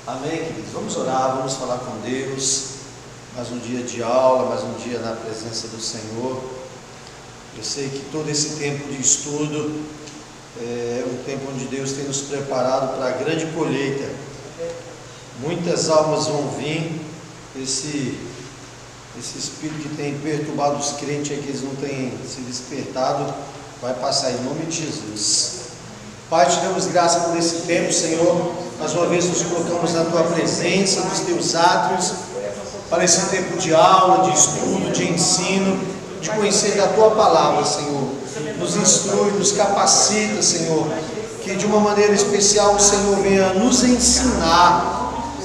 Amém, queridos? Vamos orar, vamos falar com Deus. Mais um dia de aula, mais um dia na presença do Senhor. Eu sei que todo esse tempo de estudo é um tempo onde Deus tem nos preparado para a grande colheita. Muitas almas vão vir. Esse espírito que tem perturbado os crentes, que eles não têm se despertado, vai passar em nome de Jesus. Pai, te damos graça por esse tempo, Senhor. Mais uma vez nos colocamos na Tua presença, nos Teus átrios, para esse tempo de aula, de estudo, de ensino, de conhecer da Tua palavra, Senhor. Nos instrui, nos capacita, Senhor. Que de uma maneira especial o Senhor venha nos ensinar,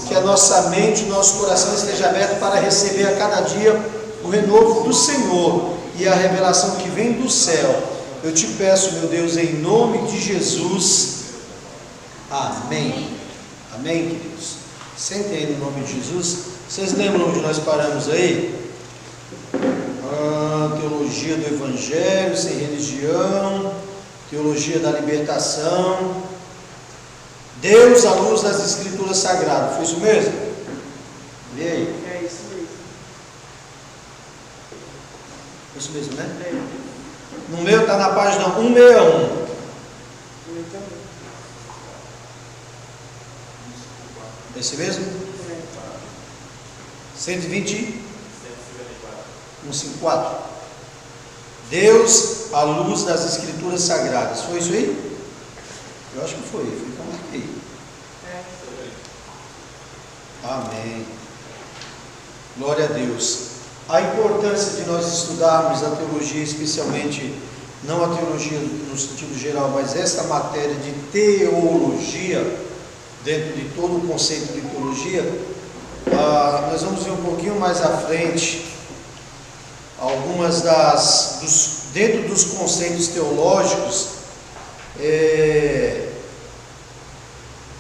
que a nossa mente, o nosso coração esteja aberto para receber a cada dia o renovo do Senhor e a revelação que vem do céu. Eu te peço, meu Deus, em nome de Jesus. Amém. Amém, queridos? Sentem aí no nome de Jesus. Vocês lembram onde nós paramos aí? Teologia do Evangelho, sem religião, teologia da libertação, Deus à luz das Escrituras Sagradas. Foi isso mesmo? Vê aí. É isso mesmo. Foi isso mesmo, né? É. No meu está na página 161. Esse mesmo? 120? 154. Deus à luz das Escrituras Sagradas. Foi isso aí? Eu acho que foi que eu marquei. Amém. Glória a Deus. A importância de nós estudarmos a teologia, especialmente, não a teologia no sentido geral, mas esta matéria de teologia, dentro de todo o conceito de teologia, nós vamos ver um pouquinho mais à frente, algumas dentro dos conceitos teológicos,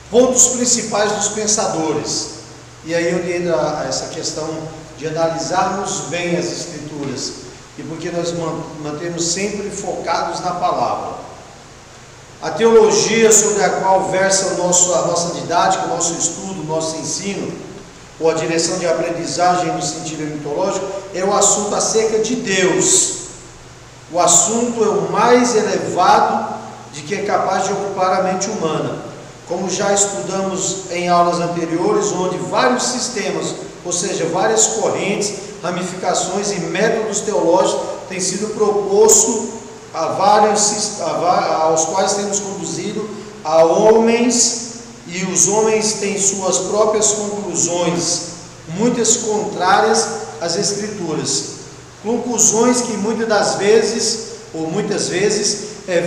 pontos principais dos pensadores. E aí onde entra essa questão de analisarmos bem as Escrituras, e porque nós mantemos sempre focados na palavra. A teologia sobre a qual versa a nossa didática, o nosso estudo, o nosso ensino, ou a direção de aprendizagem no sentido mitológico, é o assunto acerca de Deus. O assunto é o mais elevado de que é capaz de ocupar a mente humana. Como já estudamos em aulas anteriores, onde vários sistemas, ou seja, várias correntes, ramificações e métodos teológicos têm sido propostos aos quais temos conduzido a homens, e os homens têm suas próprias conclusões, muitas contrárias às Escrituras, conclusões que muitas vezes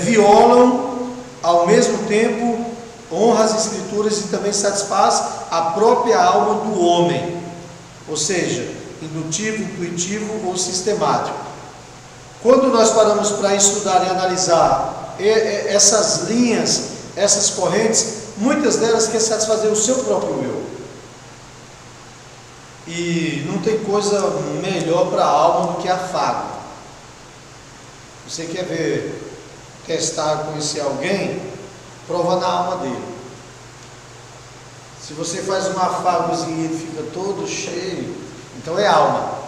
violam, ao mesmo tempo honra as Escrituras e também satisfaz a própria alma do homem, ou seja, indutivo, intuitivo ou sistemático. Quando nós paramos para estudar e analisar essas linhas, essas correntes, muitas delas querem satisfazer o seu próprio eu. E não tem coisa melhor para a alma do que afago. Você quer testar, conhecer alguém? Prova na alma dele. Se você faz um afagozinho e ele fica todo cheio, então é alma.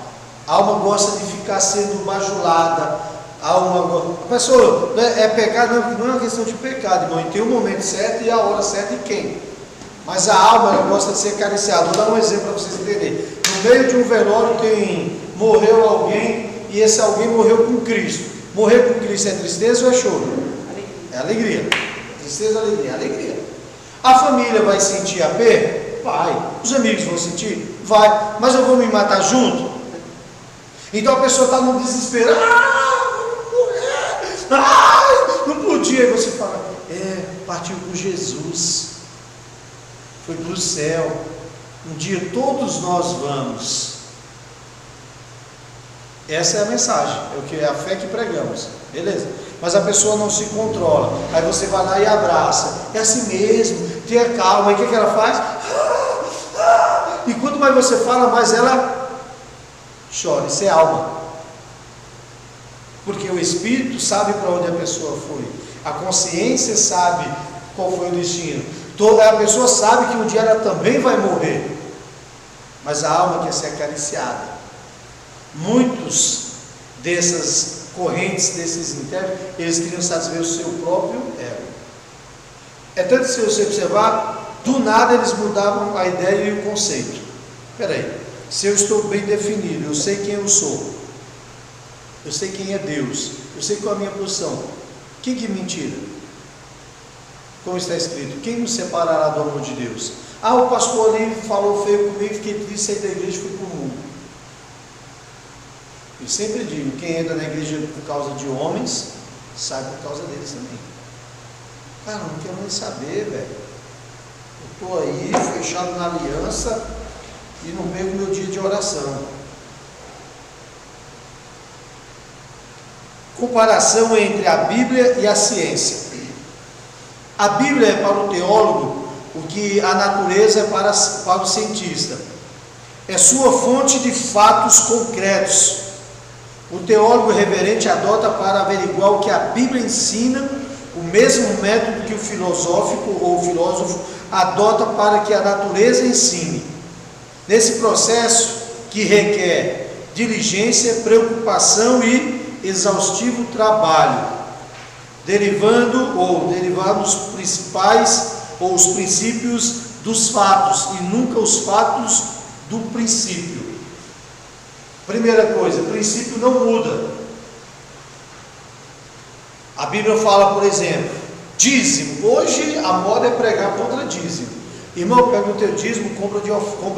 A alma gosta de ficar sendo bajulada. A pessoa é pecado, não é uma questão de pecado, irmão. Tem o momento certo e a hora certa e quem. Mas a alma, ela gosta de ser acariciada. Vou dar um exemplo para vocês entenderem. No meio de um velório morreu alguém, e esse alguém morreu com Cristo. Morrer com Cristo é tristeza ou é choro? É alegria. Tristeza, alegria, alegria. A família vai sentir a perda? Vai. Os amigos vão sentir? Vai. Mas eu vou me matar junto? Então a pessoa está no desespero. Não podia. E você fala, partiu com Jesus, foi para o céu. Um dia todos nós vamos. Essa é a mensagem, é o que é a fé que pregamos, beleza? Mas a pessoa não se controla. Aí você vai lá e abraça. É assim mesmo, tenha calma. Aí o que ela faz? E quanto mais você fala, mais ela chora. Isso é alma. Porque o Espírito sabe para onde a pessoa foi. A consciência sabe qual foi o destino. A pessoa sabe que um dia ela também vai morrer, mas a alma quer ser acariciada. Muitos dessas correntes, desses intérpretes, eles queriam satisfazer o seu próprio ego. É tanto que, se você observar, do nada eles mudavam a ideia e o conceito. Espera aí, se eu estou bem definido, eu sei quem eu sou, eu sei quem é Deus, eu sei qual é a minha posição, quem que me tira? Como está escrito, quem nos separará do amor de Deus? Ah, o pastor ali falou feio comigo, fiquei triste, saí da igreja e fui para o mundo. Eu sempre digo, quem entra na igreja por causa de homens, sai por causa deles também. Cara, não quero nem saber, velho. Eu estou aí, fechado na aliança, e não perco meu dia de oração. Comparação entre a Bíblia e a ciência. A Bíblia é para o teólogo o que a natureza é para o cientista. É sua fonte de fatos concretos. O teólogo reverente adota para averiguar o que a Bíblia ensina, o mesmo método que o filosófico ou o filósofo adota para que a natureza ensine. Nesse processo, que requer diligência, preocupação e exaustivo trabalho, derivados principais ou os princípios dos fatos e nunca os fatos do princípio. Primeira coisa, o princípio não muda. A Bíblia fala, por exemplo, dízimo. Hoje a moda é pregar contra dízimo. Irmão, pega o teu dízimo, compra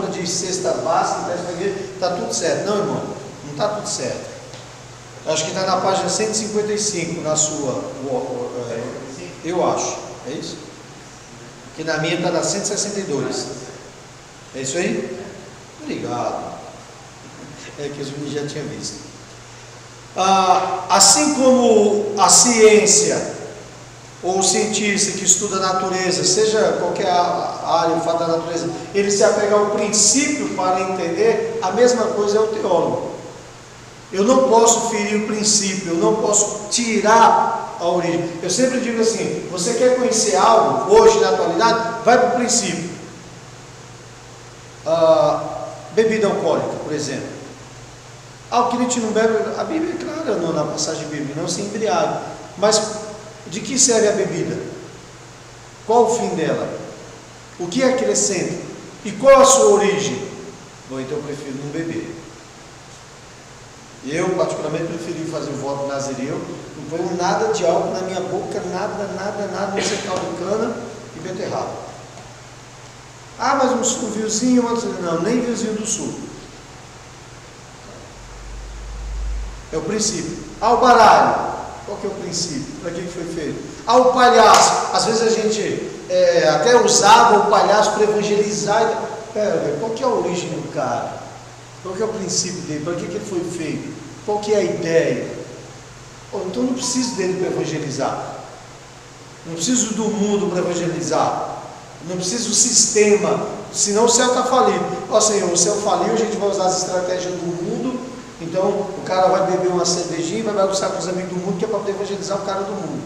de cesta básica, está tudo certo. Não, irmão, não está tudo certo. Acho que está na página 155, na sua, eu acho, é isso? Que na minha está na 162. É isso aí? Obrigado. É que os meninos já tinham visto. Assim como a ciência, ou o cientista que estuda a natureza, seja qualquer área, o fato da natureza, ele se apega ao princípio para entender, a mesma coisa é o teólogo. Eu não posso ferir o princípio, eu não posso tirar a origem. Eu sempre digo assim, você quer conhecer algo, hoje na atualidade, vai para o princípio. Bebida alcoólica, por exemplo. O que a gente não bebe, a Bíblia é clara na passagem bíblica, não se embriague. Mas de que serve a bebida? Qual o fim dela? O que acrescenta? E qual a sua origem? Bom, então eu prefiro não beber. Eu particularmente preferi fazer o voto nazireu, não ponho nada de álcool na minha boca, nada, não sei caldo de cana e beterraba. Mas um vinhozinho, não, nem vinhozinho do sul. É o princípio. O baralho, qual que é o princípio? Para que foi feito? O palhaço, às vezes a gente até usava o palhaço para evangelizar. Qual que é a origem do cara? Qual que é o princípio dele? Para que ele foi feito? Qual que é a ideia? Então não preciso dele para evangelizar. Não preciso do mundo para evangelizar. Não preciso do sistema. Senão o céu está falido. Senhor, o céu faliu, a gente vai usar as estratégias do mundo. Então o cara vai beber uma cervejinha e vai bagunçar com os amigos do mundo, que é para poder evangelizar o cara do mundo.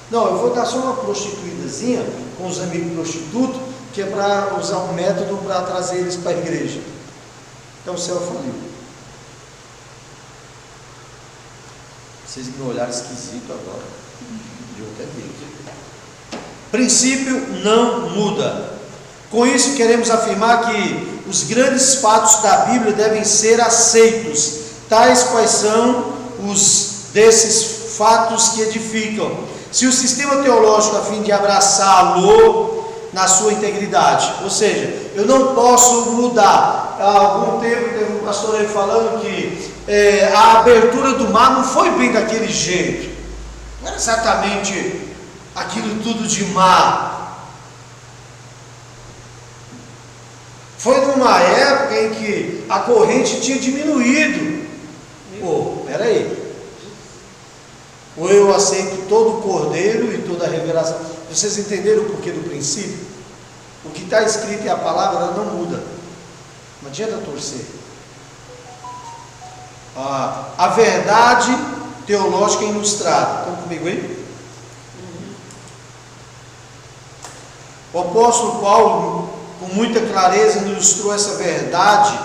Não, eu vou dar só uma prostituídazinha com os amigos prostitutos, que é para usar um método para trazer eles para a igreja. Então o céu faliu. Vocês me olharam esquisito agora. De outra vez. Princípio não muda. Com isso queremos afirmar que os grandes fatos da Bíblia devem ser aceitos, tais quais são os desses fatos que edificam. Se o sistema teológico, a fim de abraçá-lo na sua integridade, ou seja, eu não posso mudar. Há algum tempo teve um pastor aí falando que a abertura do mar não foi bem daquele jeito, não era exatamente aquilo tudo de mar. Foi numa época em que a corrente tinha diminuído. Peraí. Ou eu aceito todo o cordeiro e toda a revelação. Vocês entenderam o porquê do princípio? O que está escrito e a palavra ela não muda. Não adianta torcer. A verdade teológica ilustrada. Estão comigo aí? O apóstolo Paulo, com muita clareza, ilustrou essa verdade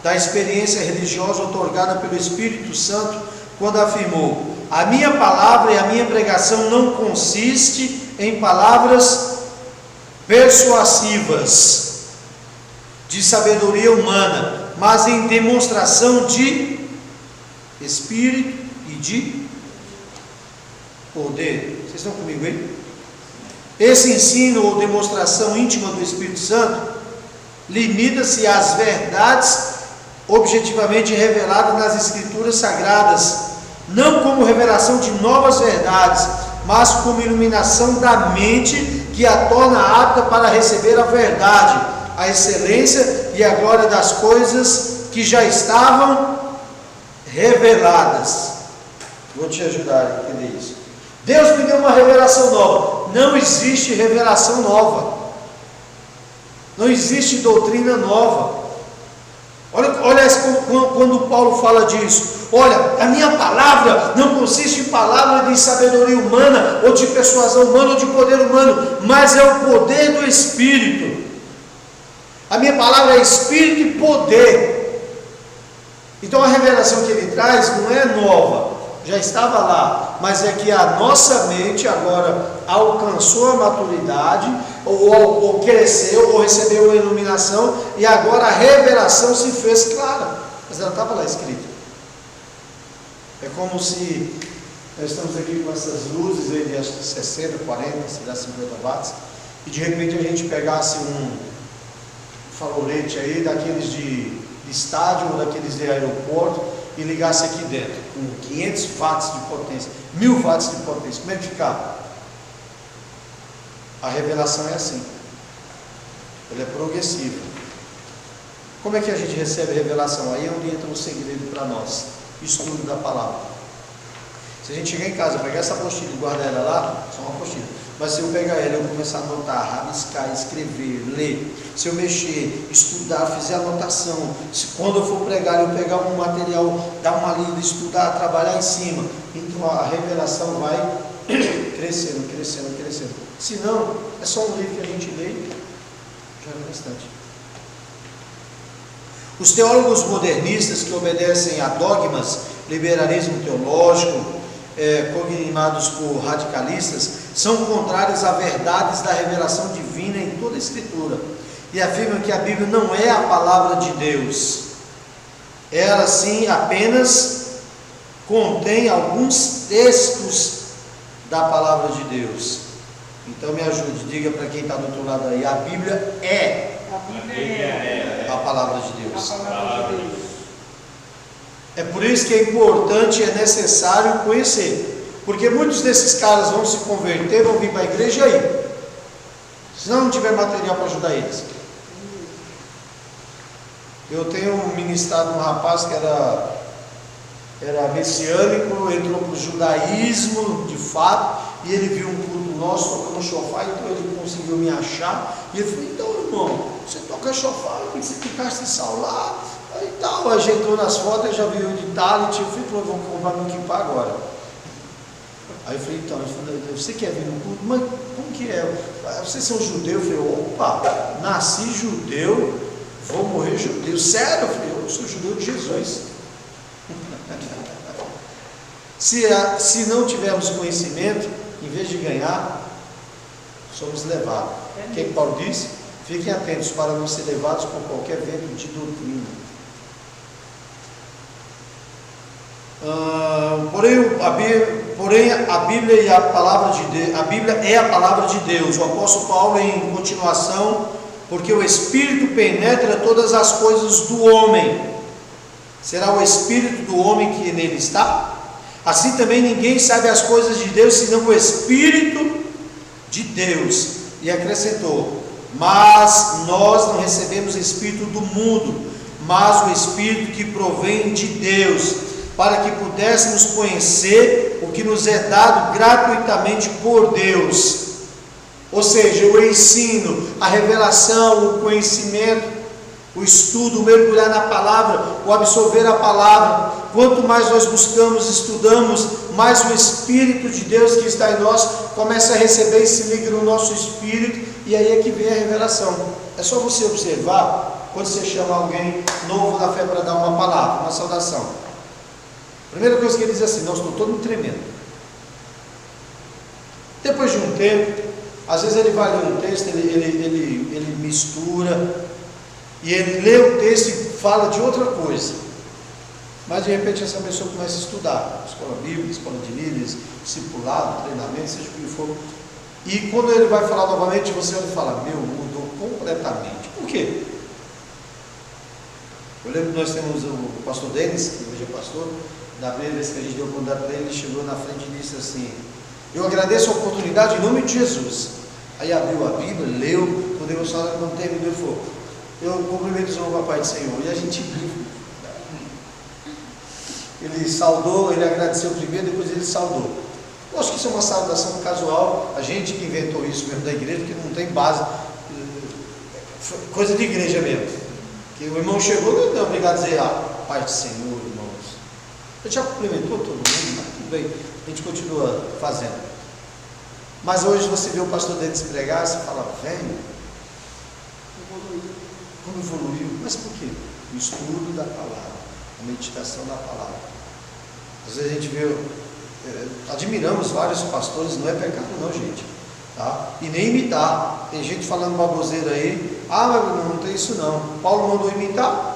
da experiência religiosa otorgada pelo Espírito Santo, quando afirmou: a minha palavra e a minha pregação não consiste em palavras persuasivas de sabedoria humana, mas em demonstração de Espírito e de poder. Vocês estão comigo aí? Esse ensino ou demonstração íntima do Espírito Santo limita-se às verdades objetivamente reveladas nas Escrituras Sagradas, não como revelação de novas verdades, mas como iluminação da mente que a torna apta para receber a verdade, a excelência e a glória das coisas que já estavam reveladas. Vou te ajudar a entender isso. Deus me deu uma revelação nova. Não existe revelação nova. Não existe doutrina nova. Olha quando Paulo fala disso. Olha, a minha palavra não consiste em palavra de sabedoria humana, ou de persuasão humana, ou de poder humano, mas é o poder do Espírito. A minha palavra é Espírito e poder. Então a revelação que ele traz não é nova, já estava lá, mas é que a nossa mente agora alcançou a maturidade, ou cresceu, ou recebeu uma iluminação, e agora a revelação se fez clara, mas ela estava lá escrita. É como se nós estamos aqui com essas luzes aí de acho que 60, 40, se dá 50 watts, e de repente a gente pegasse um farolete aí daqueles de estádio ou daqueles de aeroporto e ligasse aqui dentro com 500 watts de potência, 1000 watts de potência, como é que ficava? A revelação é assim, ela é progressiva. Como é que a gente recebe a revelação? Aí é onde entra um segredo para nós: estudo da palavra. Se a gente chegar em casa, pegar essa apostila e guardar ela lá, só uma apostila, mas se eu pegar ela e eu começar a anotar, rabiscar, escrever, ler, se eu mexer, estudar, fizer anotação, se quando eu for pregar eu pegar um material, dar uma lida, estudar, trabalhar em cima, então a revelação vai crescendo, crescendo, crescendo. Se não, é só um livro que a gente lê, já é bastante. Os teólogos modernistas que obedecem a dogmas, liberalismo teológico, cognados por radicalistas, são contrários a verdades da revelação divina em toda a Escritura, e afirmam que a Bíblia não é a palavra de Deus. Ela sim apenas contém alguns textos da palavra de Deus. Então me ajude, diga para quem está do outro lado aí: a Bíblia é a palavra de Deus. É por isso que é importante e é necessário conhecer, porque muitos desses caras vão se converter, vão vir para a igreja aí, se não tiver material para ajudar eles. Eu tenho ministrado um rapaz que era messiânico, entrou para o judaísmo de fato, e ele viu um culto nosso tocando chofar, então ele conseguiu me achar, e ele falou: então irmão, você toca chofar, tem que você ficar sem sal lá, e tal, ajeitou nas fotos, eu já vi o de talit, eu falei: vou comprar meu kippah agora. Aí eu falei: então, ele falou: você quer vir no culto? Mas como que é? Vocês são judeus? Eu falei: opa, nasci judeu, vou morrer judeu. Sério? Eu falei: eu sou judeu de Jesus. Se não tivermos conhecimento, em vez de ganhar, somos levados. O que Paulo disse? Fiquem atentos para não ser levados por qualquer vento de doutrina. Porém a Bíblia é a palavra de Deus. A Bíblia é a palavra de Deus. O apóstolo Paulo, em continuação: porque o Espírito penetra todas as coisas do homem. Será o Espírito do homem que nele está? Assim também ninguém sabe as coisas de Deus, senão o Espírito de Deus. E acrescentou: mas nós não recebemos o Espírito do mundo, mas o Espírito que provém de Deus, para que pudéssemos conhecer o que nos é dado gratuitamente por Deus. Ou seja, o ensino, a revelação, o conhecimento, o estudo, o mergulhar na palavra, o absorver a palavra. Quanto mais nós buscamos, estudamos, mais o Espírito de Deus que está em nós começa a receber e se liga no nosso espírito, e aí é que vem a revelação. É só você observar quando você chama alguém novo na fé para dar uma palavra, uma saudação. Primeira coisa que ele diz assim: não, estou todo tremendo. Depois de um tempo, às vezes ele vai ler um texto, ele mistura, e ele lê o texto e fala de outra coisa. Mas de repente essa pessoa começa a estudar, escola bíblica, escola de líderes, discipulado, treinamento, seja o que for. E quando ele vai falar novamente, você olha e fala: meu, mudou completamente. Por quê? Eu lembro que nós temos o pastor Denis, que hoje é pastor. Da primeira vez que a gente deu contato para ele, ele chegou na frente e disse assim: eu agradeço a oportunidade em nome de Jesus. Aí abriu a Bíblia, leu, o devocionário, quando terminou, ele falou: eu cumprimento o Senhor, papai do Senhor. E a gente viu. Ele saudou, ele agradeceu primeiro, depois ele saudou. Eu acho que isso é uma saudação casual, a gente que inventou isso mesmo da igreja, que não tem base, coisa de igreja mesmo. Que o irmão chegou, não é obrigado a dizer: Pai do Senhor, irmãos. Ele já cumprimentou todo mundo, mas tudo bem, a gente continua fazendo. Mas hoje você vê o pastor Denis pregar, você fala: velho, como evoluiu? Mas por quê? O estudo da palavra, a meditação da palavra. Às vezes a gente vê, admiramos vários pastores, não é pecado não, gente, tá? E nem imitar. Tem gente falando baboseira aí: mas não tem isso não. Paulo mandou imitar?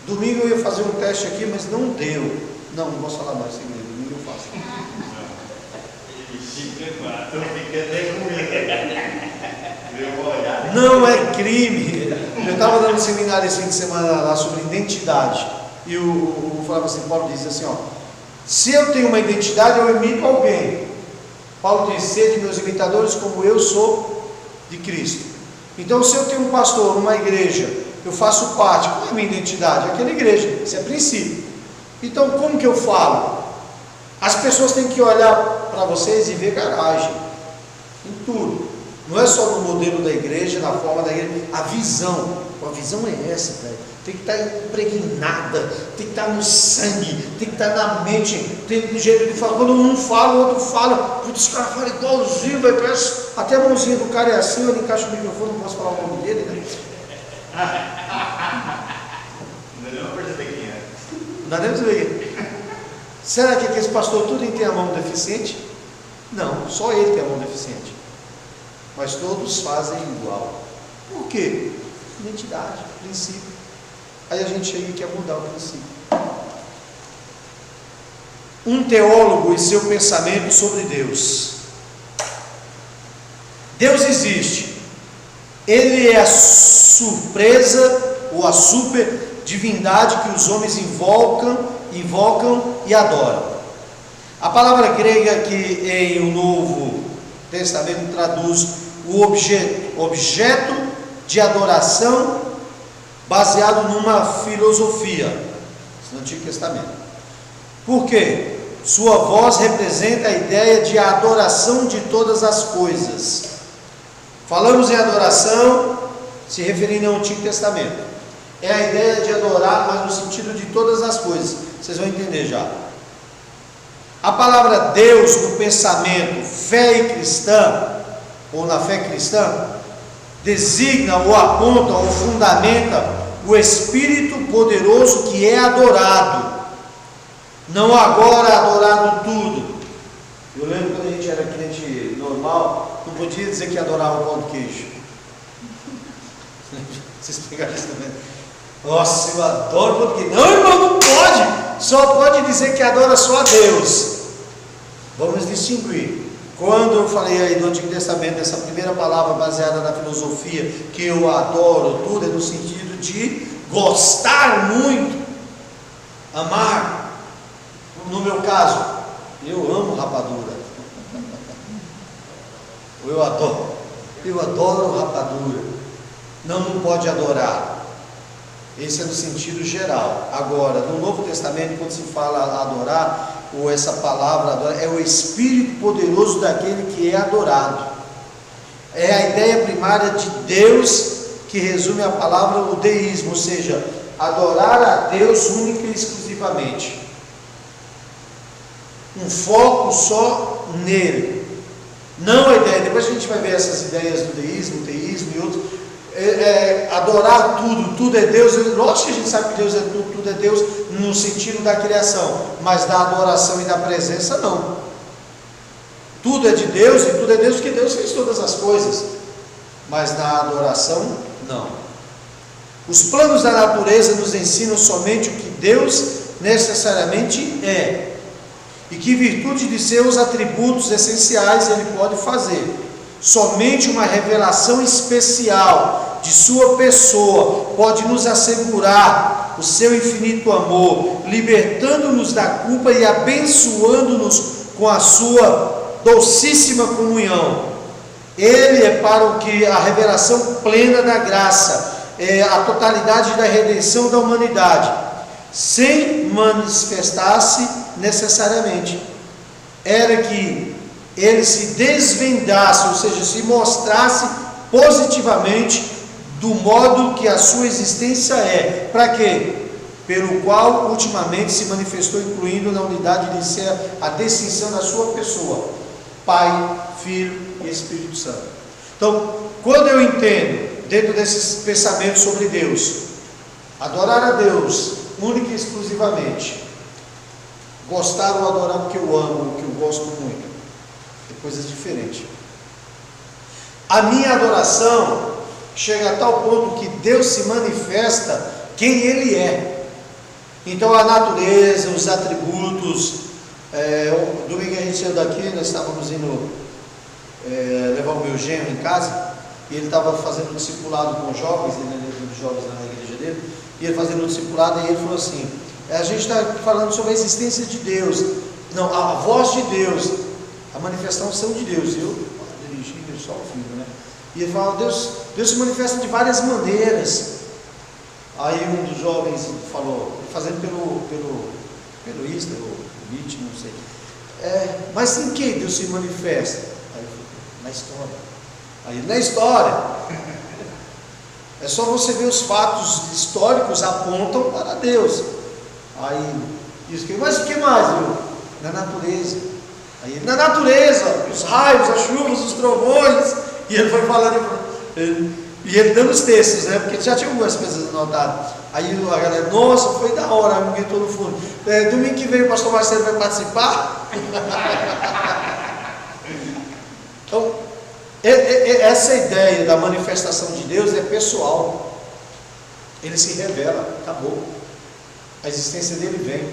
Domingo eu ia fazer um teste aqui, mas não deu. Não posso falar mais, segredo, domingo eu faço. Não é crime. Eu estava dando um seminário esse fim de semana lá sobre identidade. E o falava assim, Paulo diz assim, se eu tenho uma identidade, eu imito alguém. Paulo diz: sede meus imitadores como eu sou de Cristo. Então, se eu tenho um pastor numa igreja, eu faço parte. Qual é a minha identidade? Aquela igreja. Isso é princípio. Então, como que eu falo? As pessoas têm que olhar para vocês e ver garagem em tudo. Não é só no modelo da igreja, na forma da igreja, a visão. A visão é essa, velho. Tem que estar impregnada, tem que estar no sangue, tem que estar na mente, tem um jeito de falar. Quando um fala, o outro fala. Putz, esse cara fala igualzinho, velho. Parece até a mãozinha do cara é assim, ele encaixa o microfone, não posso falar o nome dele, né? Não dá pra perceber quem é. Não dá nem pra perceber. Será que esse pastor tudo tem a mão deficiente? Não, só ele tem a mão deficiente. Mas todos fazem igual. Por quê? Identidade, princípio. Aí a gente chega e quer mudar o princípio. Um teólogo e seu pensamento sobre Deus. Deus existe. Ele é a surpresa ou a super divindade que os homens invocam e adoram. A palavra grega que em o Novo Testamento traduz o objeto de adoração baseado numa filosofia no Antigo Testamento. Por quê? Sua voz representa a ideia de adoração de todas as coisas. Falamos em adoração se referindo ao Antigo Testamento. É a ideia de adorar, mas no sentido de todas as coisas. Vocês vão entender já. A palavra Deus no pensamento fé e cristã, ou na fé cristã, designa ou aponta ou fundamenta o Espírito poderoso que é adorado. Não agora adorado tudo. Eu lembro quando a gente era crente normal, não podia dizer que adorava o pão de queijo. Vocês pegaram isso também? Nossa, eu adoro pão de queijo. Não, irmão, não pode. Só pode dizer que adora só a Deus. Vamos distinguir. Quando eu falei aí do Antigo Testamento, essa primeira palavra baseada na filosofia, que eu adoro tudo, é no sentido de gostar muito, amar. No meu caso, eu amo rapadura. Eu adoro rapadura. Não pode adorar. Esse é no sentido geral. Agora, no Novo Testamento, quando se fala adorar, ou essa palavra adorar, é o Espírito poderoso daquele que é adorado. É a ideia primária de Deus, que resume a palavra o deísmo, ou seja, adorar a Deus única e exclusivamente. um foco só nele. Não a ideia, depois a gente vai ver essas ideias do deísmo, teísmo e outros, adorar tudo é Deus. Lógico que a gente sabe que Deus é tudo é Deus no sentido da criação, mas da adoração e da presença não. Tudo é de Deus e tudo é Deus porque Deus fez todas as coisas, mas na adoração não. Os planos da natureza nos ensinam somente o que Deus necessariamente é, e que, em virtude de seus atributos essenciais, Ele pode fazer. Somente uma revelação especial de sua pessoa pode nos assegurar o seu infinito amor, libertando-nos da culpa e abençoando-nos com a sua docíssima comunhão. Ele é para o que a revelação plena da graça, a totalidade da redenção da humanidade, sem manifestar-se necessariamente, era que ele se desvendasse, ou seja, se mostrasse positivamente do modo que a sua existência é. Para quê? Pelo qual ultimamente se manifestou, incluindo na unidade de ser a distinção da sua pessoa, Pai, Filho e Espírito Santo. Então, quando eu entendo, dentro desses pensamentos sobre Deus, adorar a Deus única e exclusivamente, gostar ou adorar porque eu amo, porque eu gosto muito, é coisas diferentes. A minha adoração chega a tal ponto que Deus se manifesta quem Ele é. Então a natureza, os atributos, domingo a gente saiu daqui, nós estávamos indo levar o meu genro em casa, e ele estava fazendo um discipulado com jovens, ele é líder dos jovens na igreja dele, e ele fazendo um discipulado, e ele falou assim: a gente está falando sobre a existência de Deus, não, a voz de Deus, a manifestação de Deus. E eu dirigindo só o filho, né? E ele fala: Deus se manifesta de várias maneiras. Aí um dos jovens falou, fazendo pelo Insta, ou Meet, não sei, mas em que Deus se manifesta? Aí eu falei: na história. Aí na história, é só você ver os fatos históricos apontam para Deus. Aí, isso que, mas o que mais? Na natureza. Aí, na natureza, os raios, as chuvas, os trovões. E ele foi falando, e ele dando os textos, né? Porque já tinha algumas coisas anotadas. Aí a galera: nossa, foi da hora. Aí um gritou no fundo: domingo que vem o pastor Marcelo vai participar. Então, essa ideia da manifestação de Deus é pessoal. Ele se revela, acabou. A existência dele vem.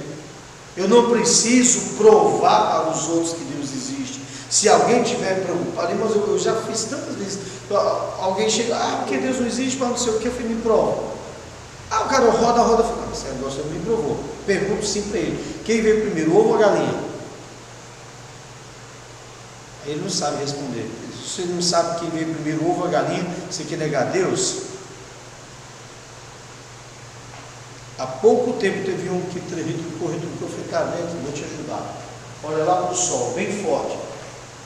Eu não preciso provar para os outros que Deus existe. Se alguém estiver preocupado, mas eu já fiz tantas vezes, alguém chega: porque Deus não existe, para não sei o que, eu fui: me prova. O cara roda, fala: esse negócio me provou. Pergunto sim para ele: quem veio primeiro, ovo ou a galinha? Ele não sabe responder. Se você não sabe quem veio primeiro, ovo ou a galinha, você quer negar Deus? Há pouco tempo teve um que correu do que eu falei: cara, vou te ajudar. Olha lá para o sol, bem forte.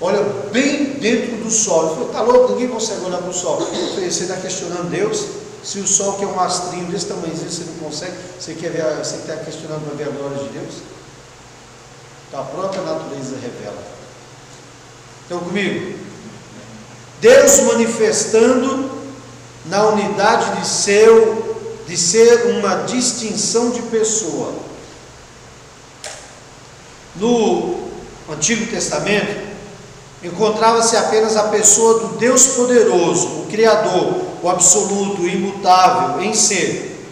Olha bem dentro do sol. Ele falou: tá louco, ninguém consegue olhar para o sol. Eu falei: você está questionando Deus? Se o sol, que é um astrinho desse tamanhozinho, você não consegue, você está questionando para ver a glória de Deus? Então a própria natureza revela. Estão comigo? Deus manifestando na unidade de ser uma distinção de pessoa. No Antigo Testamento encontrava-se apenas a pessoa do Deus poderoso, o Criador, o absoluto, o imutável em ser.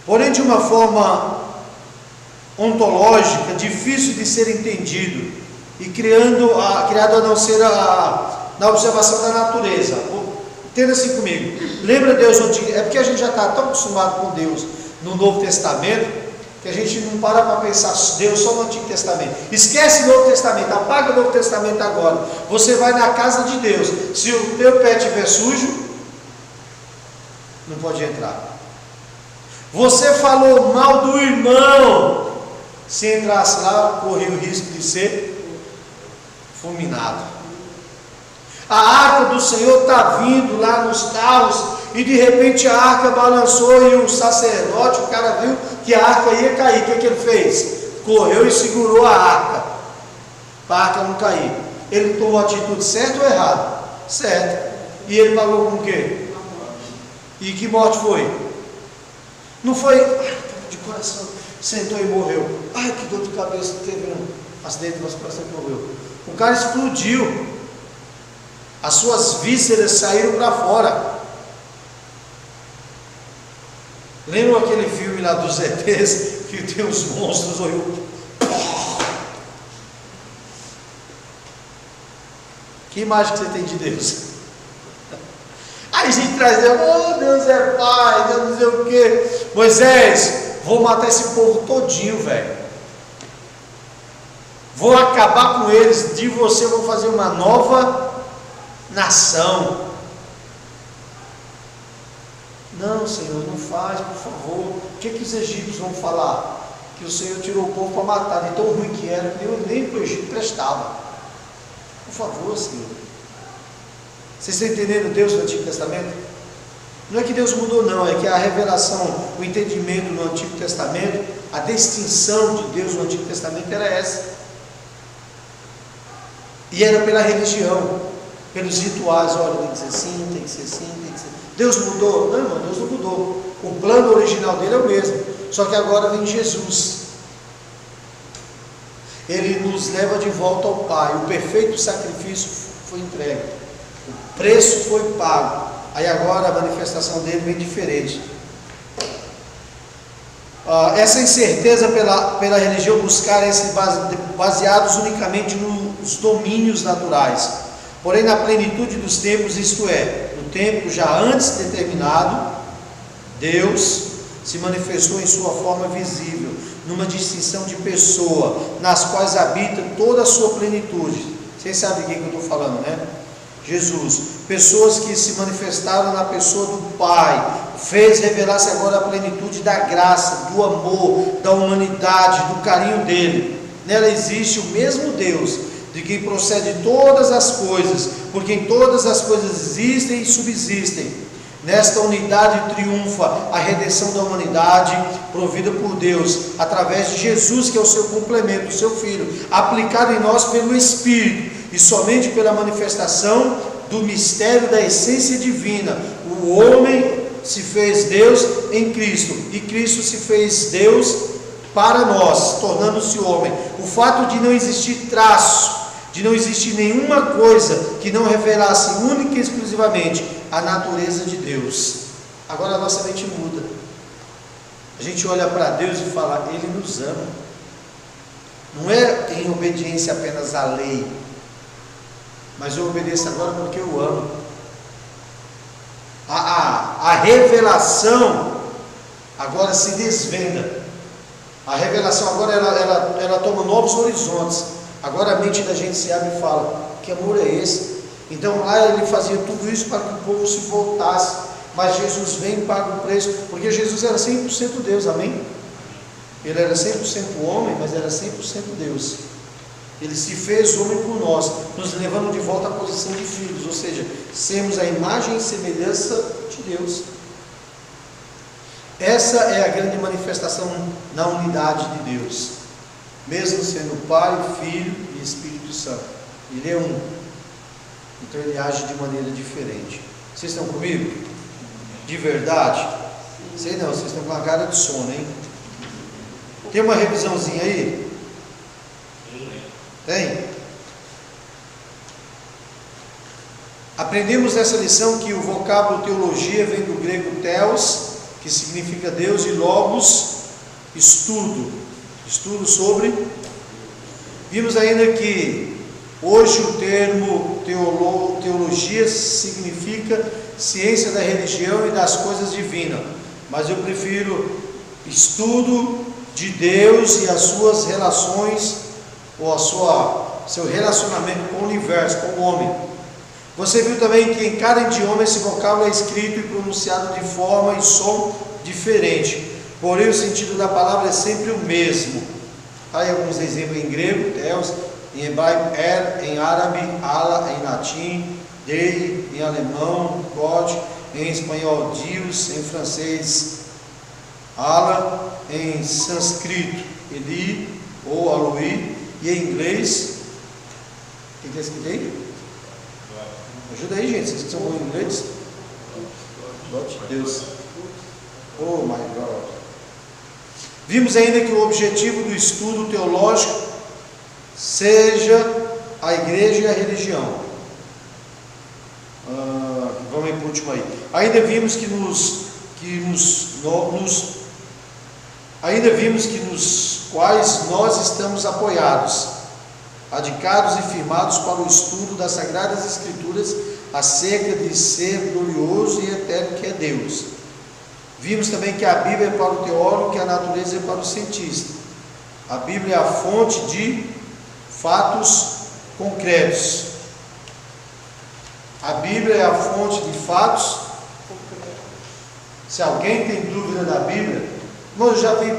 Porém, de uma forma ontológica, difícil de ser entendido, e criado a não ser na observação da natureza. Entenda assim comigo. Lembra Deus antigo? É porque a gente já está tão acostumado com Deus no Novo Testamento, que a gente não para pensar Deus só no Antigo Testamento. Esquece o Novo Testamento, apaga o Novo Testamento agora. Você vai na casa de Deus. Se o teu pé estiver sujo, não pode entrar. Você falou mal do irmão, se entrasse lá, corria o risco de ser fulminado. A arca do Senhor está vindo lá nos carros, e de repente a arca balançou, e o sacerdote, o cara viu que a arca ia cair. O que ele fez? Correu e segurou a arca. para a arca não cair. Ele tomou a atitude certa ou errada? Certo. E ele pagou com o quê? E que morte foi? Não foi de coração, sentou e morreu. Ai, que dor de cabeça, teve um acidente vascular e morreu. O cara explodiu. As suas vísceras saíram para fora. Lembram aquele filme lá dos ETs que tem os monstros? Que imagem que você tem de Deus? Aí a gente traz Deus, oh, Deus é pai, Deus não sei o que. Moisés, vou matar esse povo todinho, velho. Vou acabar com eles, de você eu vou fazer uma nova nação. Não, Senhor, não faz, por favor. O que os egípcios vão falar? Que o Senhor tirou o povo para matar, de tão ruim que era, que nem para o Egito prestava. Por favor, Senhor. Vocês estão entendendo Deus no Antigo Testamento? Não é que Deus mudou, não, é que a revelação, o entendimento no Antigo Testamento, a distinção de Deus no Antigo Testamento era essa. E era pela religião, pelos rituais. Olha, tem que ser assim, tem que ser assim, tem que ser. Deus mudou? Não, irmão, Deus não mudou. O plano original dele é o mesmo, só que agora vem Jesus. Ele nos leva de volta ao Pai. O perfeito sacrifício foi entregue, o preço foi pago. Aí agora a manifestação dele vem diferente. Essa incerteza pela religião buscar-se baseados unicamente nos domínios naturais. Porém, na plenitude dos tempos, isto é, no tempo já antes determinado, Deus se manifestou em sua forma visível, numa distinção de pessoa, nas quais habita toda a sua plenitude. Vocês sabem de quem eu estou falando, né? Jesus. Pessoas que se manifestaram na pessoa do Pai, fez revelar-se agora a plenitude da graça, do amor, da humanidade, do carinho dele. Nela existe o mesmo Deus, de quem procede todas as coisas, por quem todas as coisas existem e subsistem. Nesta unidade triunfa a redenção da humanidade, provida por Deus, através de Jesus, que é o seu complemento, o seu Filho, aplicado em nós pelo Espírito, e somente pela manifestação do mistério da essência divina. O homem se fez Deus em Cristo, e Cristo se fez Deus para nós, tornando-se homem. O fato de não existir traço, de não existir nenhuma coisa que não revelasse única e exclusivamente a natureza de Deus. Agora a nossa mente muda. A gente olha para Deus e fala, Ele nos ama. Não é em obediência apenas à lei, mas eu obedeço agora porque eu amo. A revelação agora se desvenda. A revelação agora ela toma novos horizontes. Agora a mente da gente se abre e fala, que amor é esse? Então lá ele fazia tudo isso para que o povo se voltasse, mas Jesus vem e paga o preço, porque Jesus era 100% Deus, amém? Ele era 100% homem, mas era 100% Deus. Ele se fez homem por nós, nos levando de volta à posição de filhos, ou seja, sermos a imagem e semelhança de Deus. Essa é a grande manifestação na unidade de Deus, mesmo sendo Pai, Filho e Espírito Santo. Ele é um, então ele age de maneira diferente. Vocês estão comigo? De verdade? Sei não, vocês estão com a cara de sono, hein? Tem uma revisãozinha aí? Tem? Aprendemos nessa lição que o vocábulo teologia vem do grego theos, que significa Deus, e logos, estudo sobre. Vimos ainda que hoje o termo teologia significa ciência da religião e das coisas divinas, mas eu prefiro estudo de Deus e as suas relações, ou seu relacionamento com o universo, com o homem. Você viu também que em cada idioma esse vocábulo é escrito e pronunciado de forma e som diferente, porém o sentido da palavra é sempre o mesmo. Aí alguns exemplos em grego, theos, em hebraico, em árabe, ala, em latim, dei, em alemão, God, em espanhol, Deus, em francês, ala, em sânscrito, Eli ou Aloí, e em inglês, O que é escrito aí? Ajuda aí, gente, vocês que são bons em inglês. Deus. Oh my God. Vimos ainda que o objetivo do estudo teológico seja a igreja e a religião. Vamos para o último aí. Ainda vimos que nos quais nós estamos apoiados, adicados e firmados para o estudo das Sagradas Escrituras acerca de ser glorioso e eterno que é Deus. Vimos também que a Bíblia é para o teólogo, que a natureza é para o cientista. A Bíblia é a fonte de fatos concretos. A Bíblia é a fonte de fatos. Se alguém tem dúvida da Bíblia, eu já vi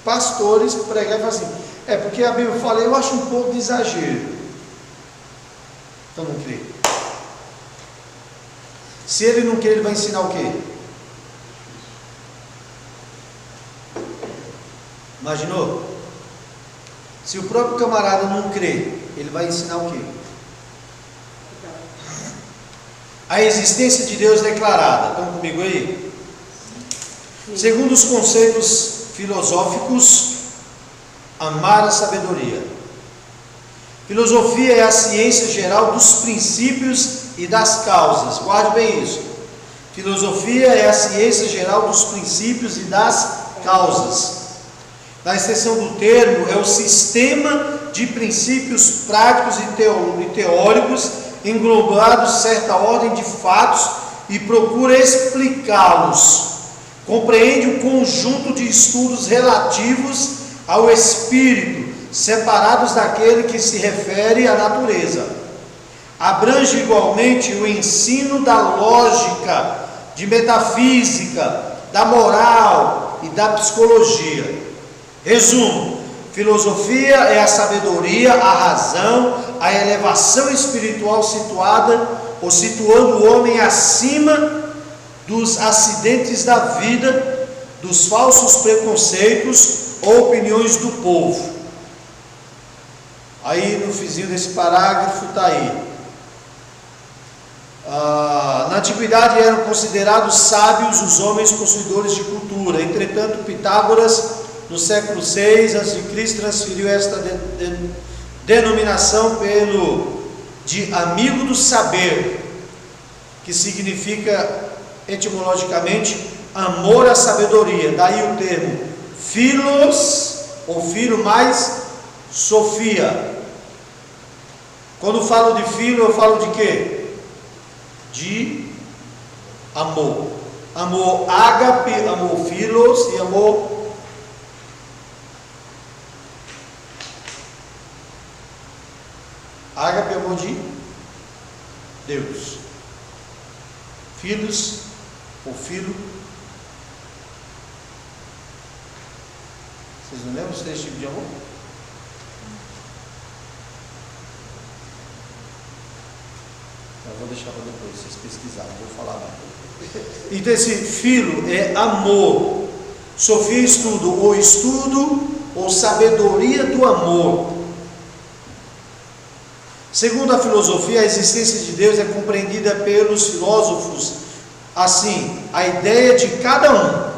pastores pregar e falar assim: é porque a Bíblia fala, eu acho um pouco de exagero. Então não crê. Se ele não crê, ele vai ensinar o quê? Imaginou? Se o próprio camarada não crê, ele vai ensinar o quê? A existência de Deus declarada. Estão comigo aí? Segundo os conceitos filosóficos, amar a sabedoria. Filosofia é a ciência geral dos princípios e das causas. Guarde bem isso. Filosofia é a ciência geral dos princípios e das causas. Na extensão do termo, é o sistema de princípios práticos e teóricos englobados certa ordem de fatos e procura explicá-los. Compreende o conjunto de estudos relativos ao espírito, separados daquele que se refere à natureza. Abrange igualmente o ensino da lógica, de metafísica, da moral e da psicologia. Resumo: filosofia é a sabedoria, a razão, a elevação espiritual situada ou situando o homem acima dos acidentes da vida, dos falsos preconceitos ou opiniões do povo. Aí no finzinho desse parágrafo está aí. Na antiguidade eram considerados sábios os homens possuidores de cultura. Entretanto, Pitágoras, no século VI a.C., transferiu esta denominação de amigo do saber, que significa etimologicamente amor à sabedoria. Daí o termo philos, ou filho mais sofia. Quando falo de filho, eu falo de quê? De amor. Amor ágape, amor philos e amor ágape, amor de Deus. Filhos ou filho. Vocês não lembram desse tipo de amor? Eu vou deixar para depois, vocês pesquisarem, vou falar mais. Então esse filho é amor. Sofia estudo ou sabedoria do amor. Segundo a filosofia, a existência de Deus é compreendida pelos filósofos assim: a ideia de cada um.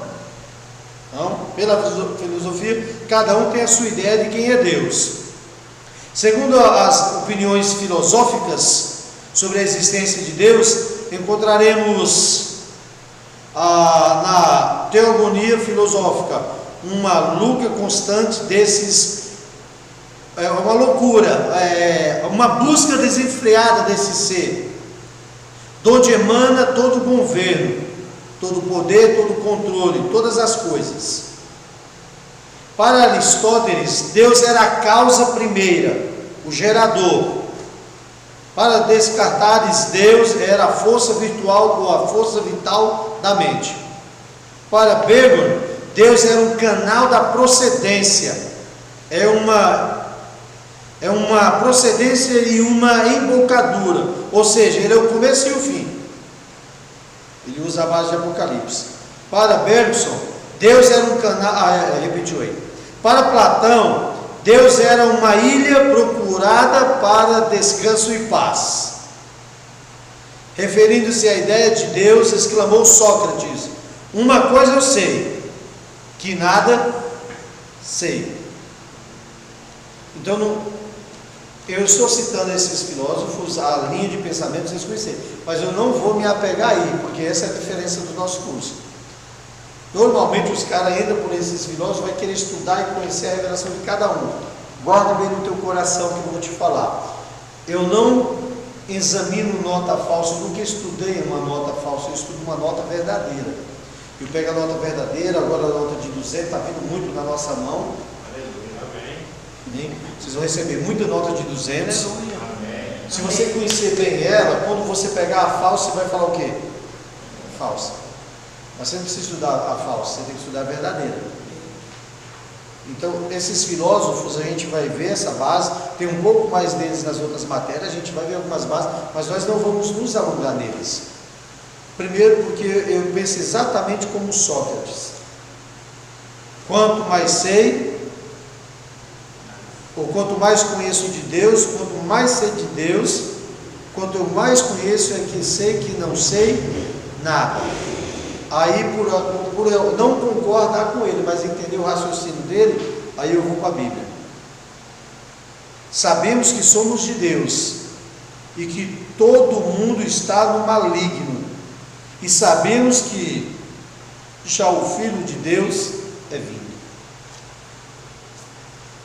Então, pela filosofia, cada um tem a sua ideia de quem é Deus. Segundo as opiniões filosóficas sobre a existência de Deus, encontraremos na teogonia filosófica uma luta constante desses. É uma loucura, uma busca desenfreada desse ser, de onde emana todo o governo, todo o poder, todo o controle, todas as coisas. Para Aristóteles, Deus era a causa primeira, o gerador. Para Descartes, Deus era a força virtual ou a força vital da mente. Para Bacon, Deus era um canal da procedência, é uma procedência e uma embocadura, ou seja, ele é o começo e o fim. Ele usa a base de Apocalipse. Para Bergson, Deus era um canal. Repetiu aí. Para Platão, Deus era uma ilha procurada para descanso e paz. Referindo-se à ideia de Deus, exclamou Sócrates: uma coisa eu sei, que nada sei. Então, eu estou citando esses filósofos, a linha de pensamento vocês conhecem, mas eu não vou me apegar aí, porque essa é a diferença do nosso curso. Normalmente os caras entram por esses filósofos, vai querer estudar e conhecer a revelação de cada um. Guarda bem no teu coração que eu vou te falar. Eu não examino nota falsa, eu nunca estudei uma nota falsa, eu estudo uma nota verdadeira. Eu pego a nota verdadeira, agora a nota de 200 está vindo muito na nossa mão. Amém. Vocês vão receber muita nota de 200. Amém. Se você conhecer bem ela, quando você pegar a falsa, você vai falar o quê? Falsa. Mas você não precisa estudar a falsa, você tem que estudar a verdadeira. Então, esses filósofos, a gente vai ver essa base, tem um pouco mais deles nas outras matérias, a gente vai ver algumas bases, mas nós não vamos nos alongar neles. Primeiro, porque eu penso exatamente como Sócrates. Quanto mais sei, ou quanto mais conheço de Deus, quanto mais sei de Deus, quanto eu mais conheço é que sei que não sei nada. Aí, por eu não concordar com ele, mas entender o raciocínio dele, aí eu vou para a Bíblia. Sabemos que somos de Deus e que todo mundo está no maligno, e sabemos que já o Filho de Deus é vindo.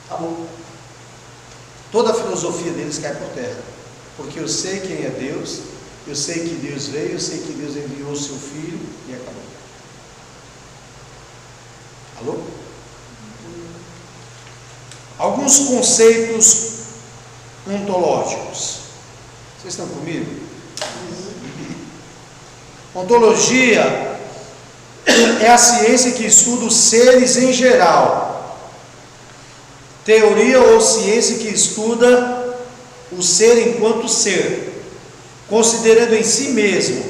Acabou. Toda a filosofia deles cai por terra, porque eu sei quem é Deus, eu sei que Deus veio, eu sei que Deus enviou o seu Filho e acabou. Alô? Alguns conceitos ontológicos. Vocês estão comigo? Ontologia é a ciência que estuda os seres em geral. Teoria ou ciência que estuda o ser enquanto ser, considerando em si mesmo,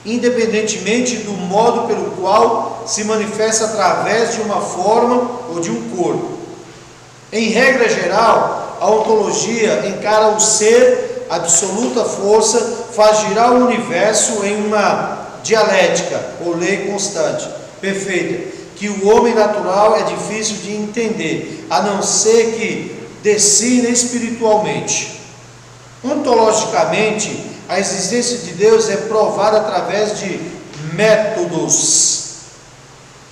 independentemente do modo pelo qual se manifesta através de uma forma ou de um corpo. Em regra geral, a ontologia encara o ser, absoluta força, faz girar o universo em uma dialética ou lei constante, perfeita, que o homem natural é difícil de entender, a não ser que decida espiritualmente. Ontologicamente, a existência de Deus é provada através de métodos.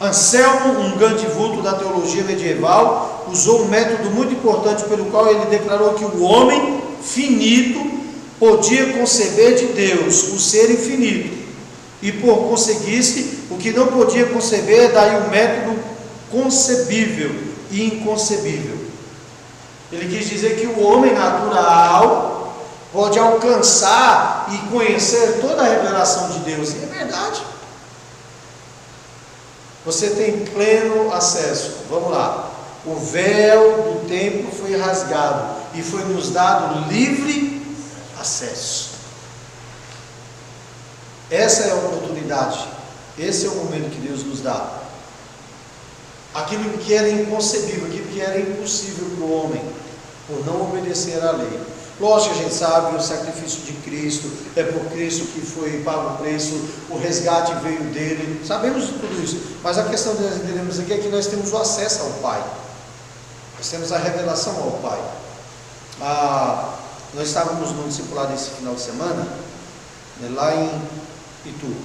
Anselmo, um grande vulto da teologia medieval, usou um método muito importante pelo qual ele declarou que o homem finito podia conceber de Deus o ser infinito, e por conseguisse, o que não podia conceber, daí o método concebível e inconcebível. Ele quis dizer que o homem natural pode alcançar e conhecer toda a revelação de Deus, e é verdade. Você tem pleno acesso. Vamos lá. O véu do templo foi rasgado e foi nos dado livre acesso. Essa é a oportunidade. Esse é o momento que Deus nos dá. Aquilo que era inconcebível, aquilo que era impossível para o homem, por não obedecer à lei. Lógico que a gente sabe, o sacrifício de Cristo, é por Cristo que foi pago o preço, o resgate veio dele, sabemos de tudo isso, mas a questão que nós entendemos aqui é que nós temos o acesso ao Pai, nós temos a revelação ao Pai. Nós estávamos no discipulado esse final de semana, lá em Itu,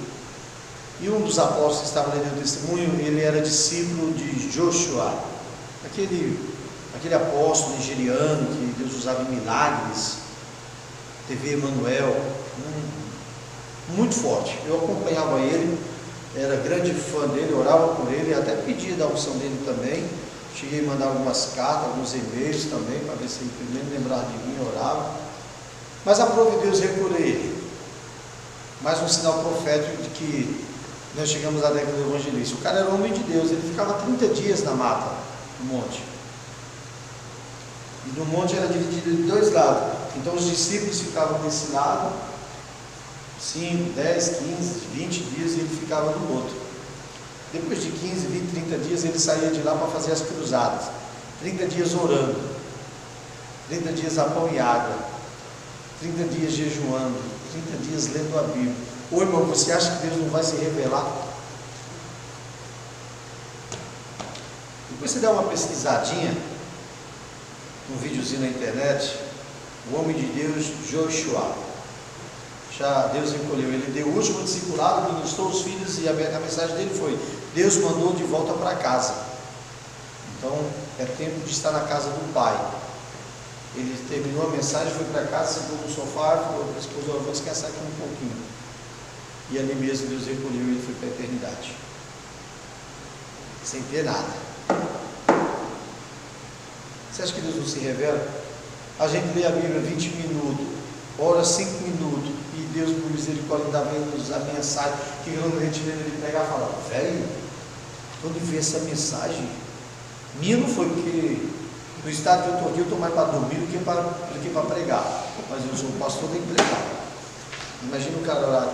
e um dos apóstolos que estava lendo o testemunho, ele era discípulo de Joshua, aquele apóstolo nigeriano que Deus usava em milagres, TV Emanuel, muito forte. Eu acompanhava ele, era grande fã dele, orava por ele, até pedia da unção dele também. Cheguei a mandar algumas cartas, alguns e-mails também, para ver se ele primeiro lembrava de mim, orava. Mas aprove Deus recolher ele. Mais um sinal profético de que nós chegamos à década do evangelista. O cara era homem de Deus, ele ficava 30 dias na mata, no monte. E no monte era dividido em dois lados. Então os discípulos ficavam desse lado, 5, 10, 15, 20 dias, e ele ficava no outro. Depois de 15, 20, 30 dias, ele saía de lá para fazer as cruzadas. 30 dias orando, 30 dias a pão e água, 30 dias jejuando, 30 dias lendo a Bíblia. Ô irmão, você acha que Deus não vai se revelar? Depois você dá uma pesquisadinha, um videozinho na internet, o homem de Deus, Joshua. Já Deus encolheu, ele deu o último discipulado, ministrou os filhos e a mensagem dele foi: Deus mandou de volta para casa. Então é tempo de estar na casa do Pai. Ele terminou a mensagem, foi para casa, sentou no sofá, falou para a esposa: eu vou descansar aqui um pouquinho. E ali mesmo Deus recolheu e ele foi para a eternidade, sem ter nada. Você acha que Deus não se revela? A gente lê a Bíblia 20 minutos, ora 5 minutos, e Deus, por misericórdia, ainda vem nos a mensagem, que quando a gente lê ele pregar, fala: velho, quando vi essa mensagem, minha não foi porque no estado que eu estou aqui, eu estou mais para dormir do que para pregar, mas eu sou pastor, tem que pregar. Imagina o cara orar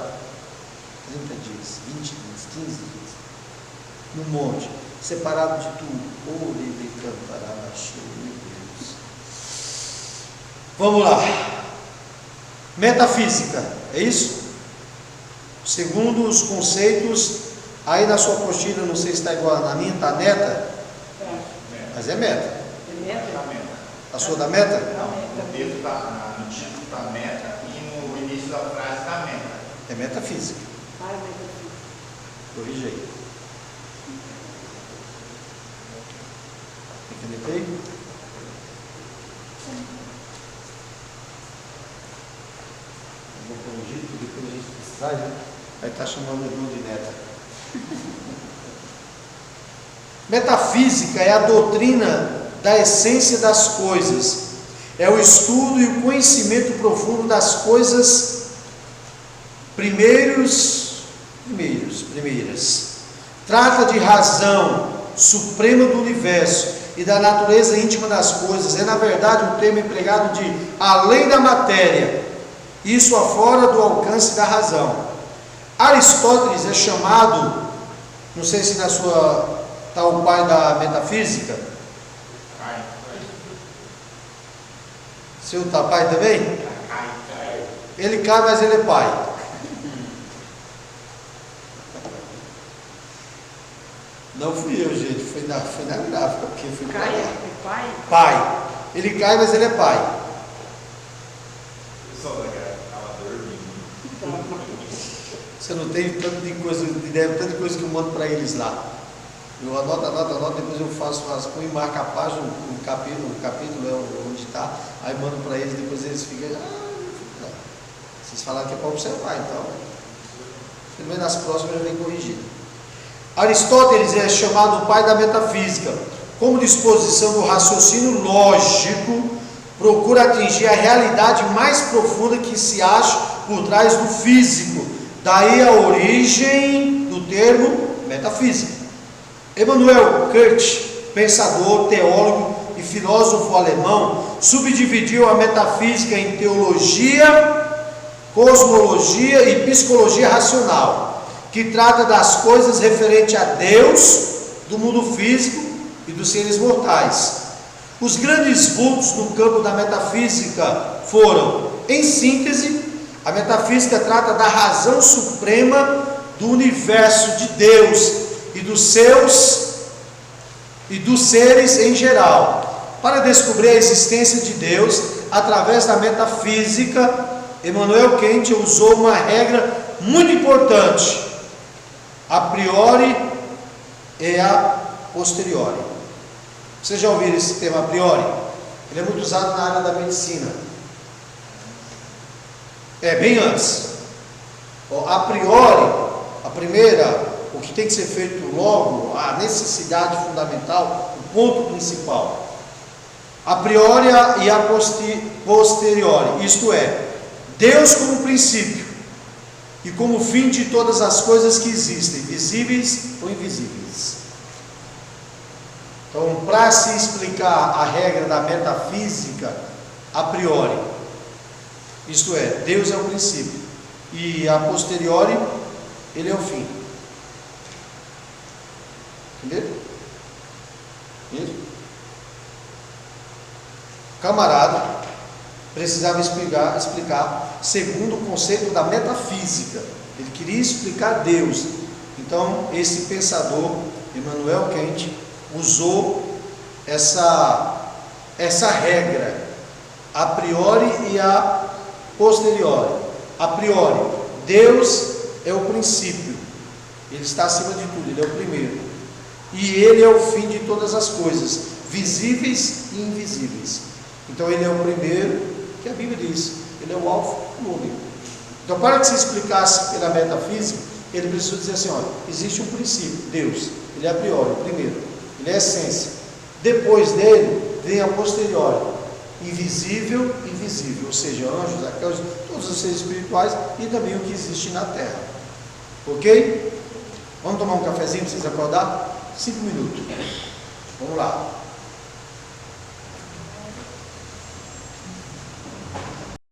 30 dias, 20 dias, 15 dias, no monte, separado de tudo. Ele cantará, meu Deus. Vamos lá. Metafísica, é isso? Segundo os conceitos, aí na sua apostila, não sei se está igual na minha, está meta? Mas é meta. A sua da meta? Não, no texto está, no título está meta e no início da frase está meta. É metafísica. Corrija aí. Canetei? Vou corrigir, porque depois a gente precisar, né? Vai estar chamando o irmão de neta. Metafísica é a doutrina da essência das coisas, é o estudo e o conhecimento profundo das coisas primeiras. Trata de razão suprema do universo e da natureza íntima das coisas. É na verdade um termo empregado de além da matéria, isso afora do alcance da razão. Aristóteles é chamado, não sei se na sua está o pai da metafísica. Seu está pai também? Ele cai, mas ele é pai. Não fui eu, gente, foi na gráfica, porque fui para lá. Pai? Pai. Ele cai, mas ele é pai. Pessoal da guerra estava dormindo. Você não tem tanto de coisa, tanta coisa que eu mando para eles lá. Eu anoto, depois eu faço um rascunho e marco a página, o capítulo é onde está, aí mando para eles, depois eles ficam, vocês falaram que é para observar, então, pelo menos nas próximas já vem corrigido. Aristóteles é chamado o pai da metafísica. Como disposição do raciocínio lógico, procura atingir a realidade mais profunda que se acha por trás do físico. Daí a origem do termo metafísica. Emmanuel Kant, pensador, teólogo e filósofo alemão, subdividiu a metafísica em teologia, cosmologia e psicologia racional, que trata das coisas referentes a Deus, do mundo físico e dos seres mortais. Os grandes vultos no campo da metafísica foram, em síntese, a metafísica trata da razão suprema do universo de Deus e dos seres em geral. Para descobrir a existência de Deus através da metafísica, Emmanuel Kant usou uma regra muito importante: a priori e a posteriori. Vocês já ouviram esse termo a priori? Ele é muito usado na área da medicina. É bem antes. A priori, a primeira, o que tem que ser feito logo, a necessidade fundamental, o ponto principal. A priori e a posteriori, isto é, Deus como princípio e como fim de todas as coisas que existem, visíveis ou invisíveis. Então, para se explicar a regra da metafísica, a priori, isto é, Deus é o princípio e a posteriori, ele é o fim. Entendeu? Isso? camarada precisava explicar segundo o conceito da metafísica. Ele queria explicar Deus. Então, esse pensador, Immanuel Kant, usou essa regra, a priori e a posteriori. A priori, Deus é o princípio, Ele está acima de tudo, Ele é o primeiro, e Ele é o fim de todas as coisas, visíveis e invisíveis. Então Ele é o primeiro, que a Bíblia diz, Ele é o alfa e o ômega. Então, para que se explicasse pela metafísica, ele precisou dizer assim: olha, existe um princípio, Deus, Ele é a priori, o primeiro, Ele é a essência. Depois dele vem a posteriori, invisível e visível, ou seja, anjos, arcanjos, todos os seres espirituais e também o que existe na terra. Ok? Vamos tomar um cafezinho para vocês acordar? 5 minutos. Vamos lá.